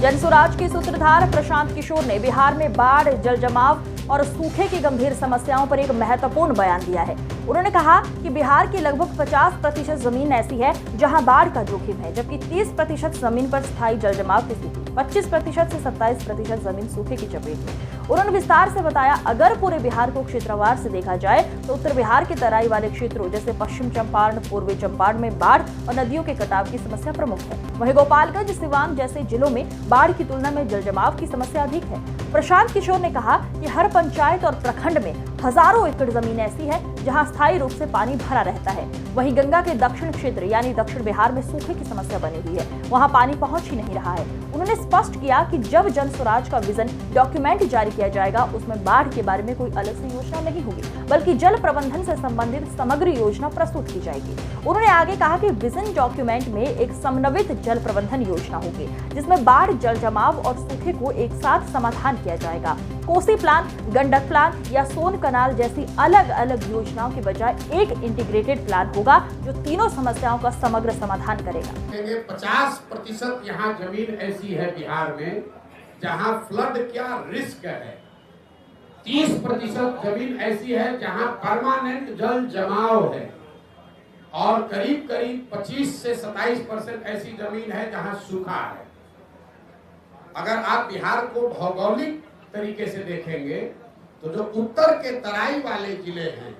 जनसुराज के सूत्रधार प्रशांत किशोर ने बिहार में बाढ़, जल जमाव और सूखे की गंभीर समस्याओं पर एक महत्वपूर्ण बयान दिया है। उन्होंने कहा कि बिहार की लगभग 50% जमीन ऐसी है जहां बाढ़ का जोखिम है, जबकि 30% जमीन पर स्थायी जल जमाव की स्थिति, 25% से 27% जमीन सूखे की चपेट में। उन्होंने विस्तार से बताया, अगर पूरे बिहार को क्षेत्रवार से देखा जाए तो उत्तर बिहार के तराई वाले क्षेत्रों जैसे पश्चिम चंपारण, पूर्वी चंपारण में बाढ़ और नदियों के कटाव की समस्या प्रमुख है। वहीं गोपालगंज, सिवान जैसे जिलों में बाढ़ की तुलना में जल जमाव की समस्या अधिक है। प्रशांत किशोर ने कहा कि हर पंचायत और प्रखंड में हजारों एकड़ जमीन ऐसी है जहां स्थायी रूप से पानी भरा रहता है। वहीं गंगा के दक्षिण क्षेत्र यानी दक्षिण बिहार में सूखे की समस्या बनी हुई है, वहां पानी पहुंच ही नहीं रहा है। उन्होंने स्पष्ट किया कि जब जनसुराज का विजन डॉक्यूमेंट जारी किया जाएगा, उसमें बाढ़ के बारे में कोई अलग से योजना नहीं होगी, बल्कि जल प्रबंधन से संबंधित समग्र योजना प्रस्तुत की जाएगी। उन्होंने आगे कहा कि विजन डॉक्यूमेंट में एक समन्वित जल प्रबंधन योजना होगी, जिसमें बाढ़, जल जमाव और सूखे को एक साथ समाधान किया जाएगा। कोसी प्लान, गंडक प्लान या सोन कनाल जैसी अलग अलग योजनाओं के बजाय एक इंटीग्रेटेड प्लान होगा जो तीनों समस्याओं का समग्र समाधान करेगा। 50% यहाँ जमीन ऐसी है बिहार में जहाँ फ्लड क्या रिस्क है। 30% जमीन ऐसी है जहाँ परमानेंट जल जमाव है और करीब 25 से 27% ऐसी जमीन है जहाँ सूखा है। अगर आप बिहार को भौगोलिक तरीके से देखेंगे तो जो उत्तर के तराई वाले जिले हैं,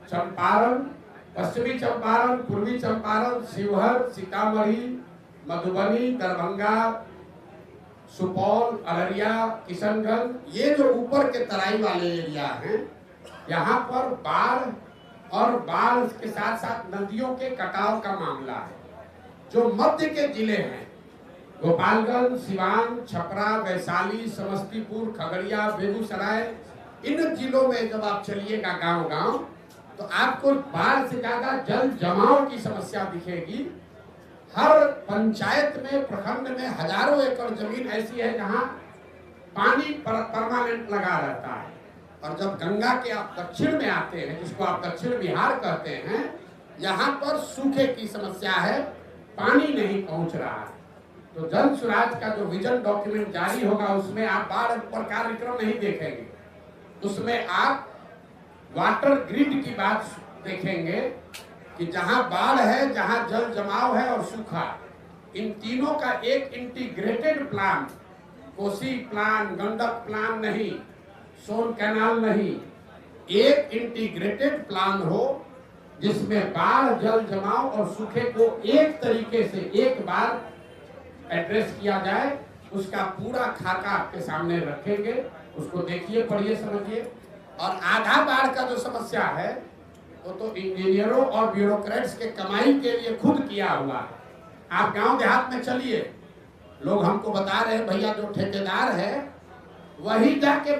चंपारण, पश्चिमी चंपारण, पूर्वी चंपारण, शिवहर, सीतामढ़ी, मधुबनी, दरभंगा, सुपौल, अररिया, किशनगंज, ये जो ऊपर के तराई वाले एरिया हैं, यहाँ पर बाढ़ और बाढ़ के साथ साथ नदियों के कटाव का मामला है। जो मध्य के जिले हैं, गोपालगंज, सिवान, छपरा, वैशाली, समस्तीपुर, खगड़िया, बेगूसराय, इन जिलों में जब आप चलिएगा गांव-गांव तो आपको बाढ़ से ज्यादा जल जमाव की समस्या दिखेगी। हर पंचायत में, प्रखंड में हजारों एकड़ जमीन ऐसी है जहां पानी परमानेंट लगा रहता है। और जब गंगा के आप दक्षिण में आते हैं, जिसको आप दक्षिण बिहार कहते हैं, यहाँ पर सूखे की समस्या है, पानी नहीं पहुंच रहा है। तो जनसुराज का जो विजन डॉक्यूमेंट जारी होगा उसमें आप बाढ़ पर कार्यक्रम नहीं देखेंगे, उसमें आप वाटर ग्रिड की बात देखेंगे कि जहां बाढ़ है, जहां जल जमाव है और सूखा, इन तीनों का एक integrated plan, Kosi plan, Gandak plan नहीं, सोन कैनाल नहीं, एक इंटीग्रेटेड प्लान हो जिसमें बाढ़, जल जमाव और सूखे को एक तरीके से एक बार एड्रेस किया जाए। उसका पूरा खाका आपके सामने रखेंगे, उसको देखिए, पढ़िए, समझिए। और आधा बाढ़ का जो समस्या है वो तो इंजीनियरों और ब्यूरोक्रेट्स के कमाई के लिए खुद किया हुआ है। आप गांव देहात में चलिए, लोग हमको बता रहे हैं, भैया जो ठेकेदार है वही जाके